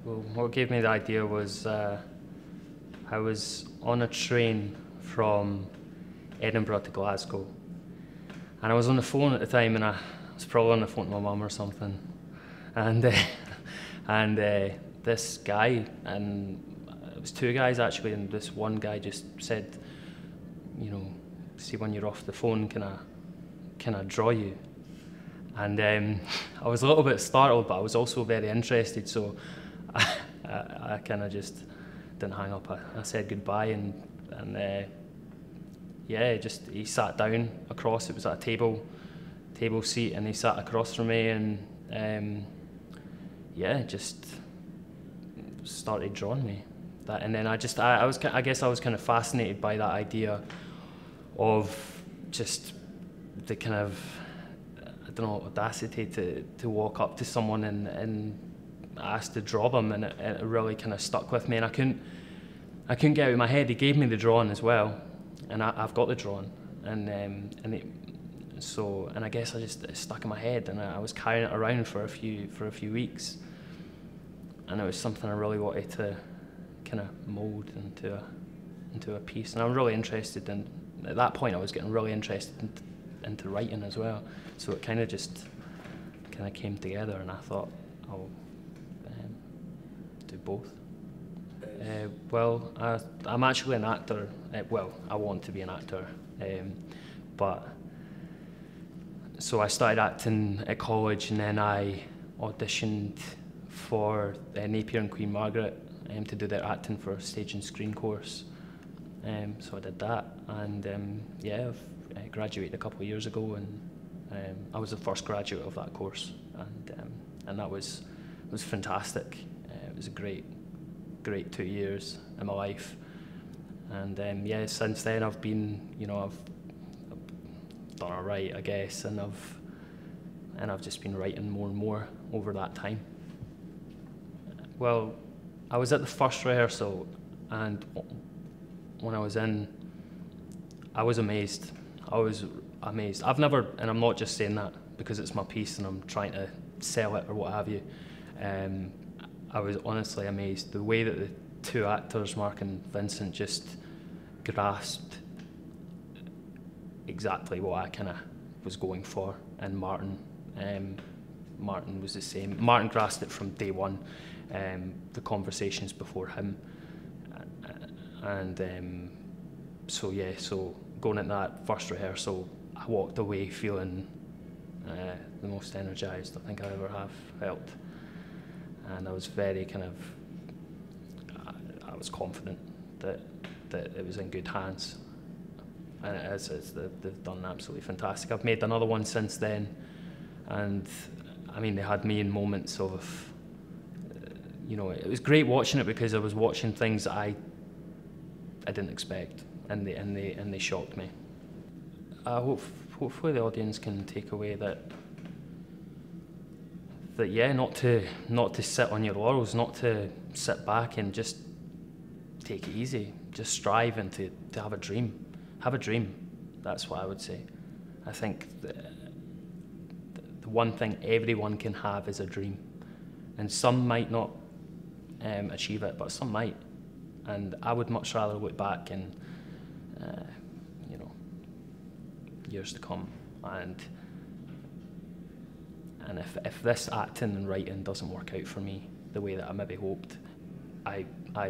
Well, what gave me the idea was I was on a train from Edinburgh to Glasgow, and I was on the phone at the time, and I was probably on the phone to my mum or something, and this guy, and it was two guys actually, and this one guy just said, you know, see, when you're off the phone, can I draw you? And I was a little bit startled, but I was also very interested, so I kind of just didn't hang up. I said goodbye, and yeah, just he sat down across. It was at a table seat, and he sat across from me, and yeah, just started drawing me. And then I guess I was kind of fascinated by that idea of just the kind of, I don't know, audacity to walk up to someone and ask to draw them, and it really kind of stuck with me, and I couldn't get it out of my head. He gave me the drawing as well, and I've got the drawing, and I guess it stuck in my head, and I was carrying it around for a few weeks, and it was something I really wanted to kind of mould into a piece, and I'm really interested in. At that point, I was getting really interested into writing as well, so it kind of came together, and I thought I'll do both. Well, I'm actually an actor. Well, I want to be an actor, but so I started acting at college, and then I auditioned for Napier and Queen Margaret to do their acting for a stage and screen course. So I did that, and yeah, I graduated a couple of years ago, and I was the first graduate of that course, and that was fantastic. It was a great 2 years in my life, and yeah, since then I've been, I've done alright, I guess, and I've just been writing more and more over that time. Well, I was at the first rehearsal, and when I was in, I was amazed. I've never, and I'm not just saying that because it's my piece and I'm trying to sell it or what have you. I was honestly amazed. The way that the two actors, Mark and Vincent, just grasped exactly what I kind of was going for, and Martin was the same. Martin grasped it from day one, the conversations before him, and so yeah, so going at that first rehearsal, I walked away feeling the most energised I think I ever have felt, and I was very I was confident that it was in good hands, and it is. They've done absolutely fantastic. I've made another one since then, and I mean, they had me in moments of, it was great watching it because I was watching things that I didn't expect, and they shocked me. Hopefully the audience can take away that yeah, not to sit on your laurels, not to sit back and just take it easy. Just strive and to have a dream. Have a dream. That's what I would say. I think the one thing everyone can have is a dream, and some might not achieve it, but some might. And I would much rather look back in, years to come, and if this acting and writing doesn't work out for me the way that I maybe hoped, I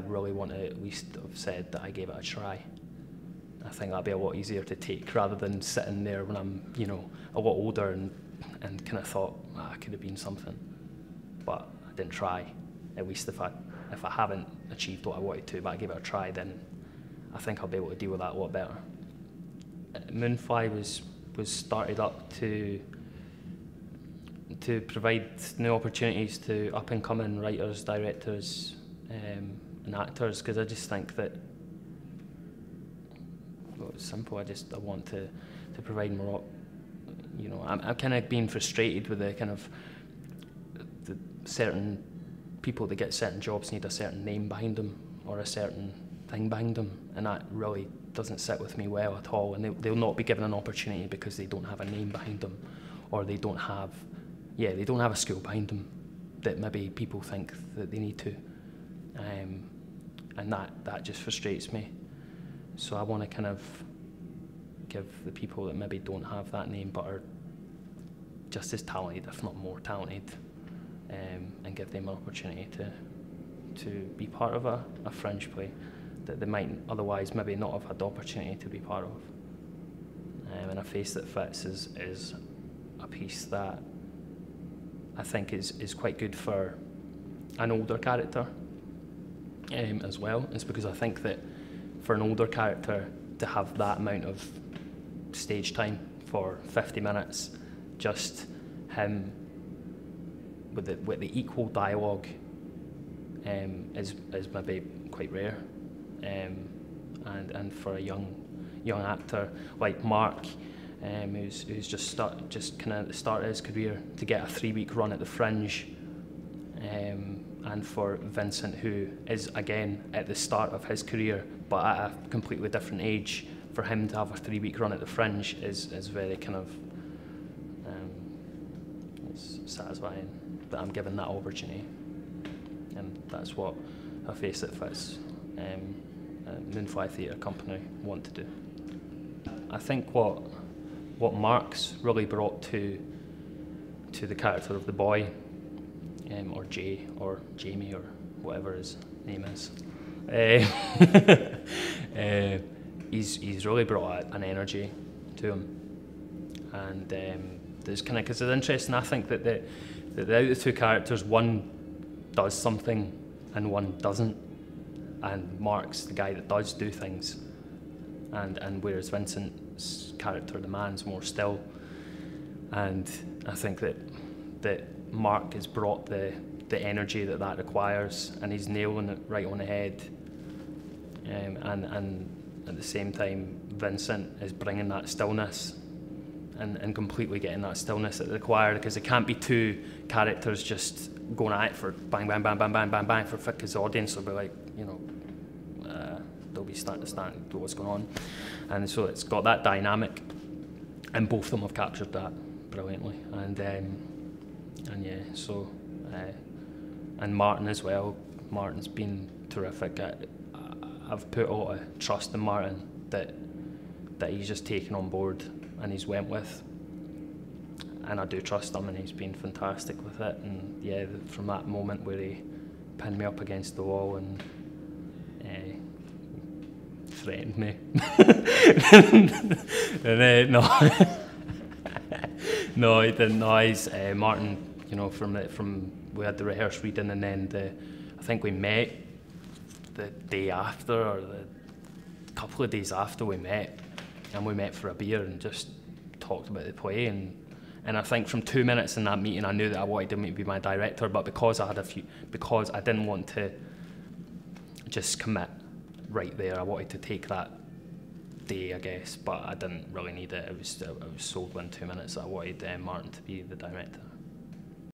really want to at least have said that I gave it a try. I think that'd be a lot easier to take rather than sitting there when I'm, a lot older and kind of thought, I could have been something, but I didn't try. At least if I haven't achieved what I wanted to, but I gave it a try, then I think I'll be able to deal with that a lot better. Moonfly was started up to provide new opportunities to up-and-coming writers, directors, and actors, because I just think that, well, it's simple. I want to provide more. I'm kind of being frustrated with the kind of the certain people that get certain jobs need a certain name behind them or a certain thing behind them, and that really doesn't sit with me well at all. And they'll not be given an opportunity because they don't have a name behind them, or they don't have a school behind them. that maybe people think that they need to, and that just frustrates me. So I want to kind of give the people that maybe don't have that name but are just as talented, if not more talented, and give them an opportunity to be part of a fringe play that they might otherwise maybe not have had the opportunity to be part of. And A Face That Fits is a piece that I think is quite good for an older character as well. It's because I think that for an older character to have that amount of stage time for 50 minutes, just him with the equal dialogue is maybe quite rare. And for a young actor like Mark, who's just kind of at the start of his career, to get a 3-week run at the Fringe, and for Vincent, who is again at the start of his career but at a completely different age, for him to have a 3-week run at the Fringe is very kind of it's satisfying that I'm given that opportunity, and that's what A Face That Fits, Moonfly Theatre Company want to do. I think what Mark's really brought to the character of the boy, or Jay, or Jamie, or whatever his name is, he's really brought an energy to him, and there's kind of, because it's interesting. I think that out of the two characters, one does something and one doesn't, and Mark's the guy that does do things, and whereas Vincent's character, the man's more still, and I think that Mark has brought the energy that requires, and he's nailing it right on the head, and at the same time Vincent is bringing that stillness and completely getting that stillness that required, because it can't be two characters just going at it for bang bang bang bang bang bang bang for because the audience will be like, they'll be starting to know what's going on, and so it's got that dynamic, and both of them have captured that brilliantly, and yeah, so and Martin as well. Martin's been terrific. I've put a lot of trust in Martin that he's just taken on board and he's went with, and I do trust him, and he's been fantastic with it. And yeah, from that moment where he pinned me up against the wall and threatened me, and no, he didn't. No, he's Martin. From we had the rehearsed reading, and then I think we met the day after, or the couple of days after we met, and we met for a beer and just talked about the play, and I think from 2 minutes in that meeting I knew that I wanted him to be my director, but because I didn't want to just commit right there, I wanted to take that day, I guess, but I didn't really need it. It was sold within 2 minutes that I wanted Martin to be the director.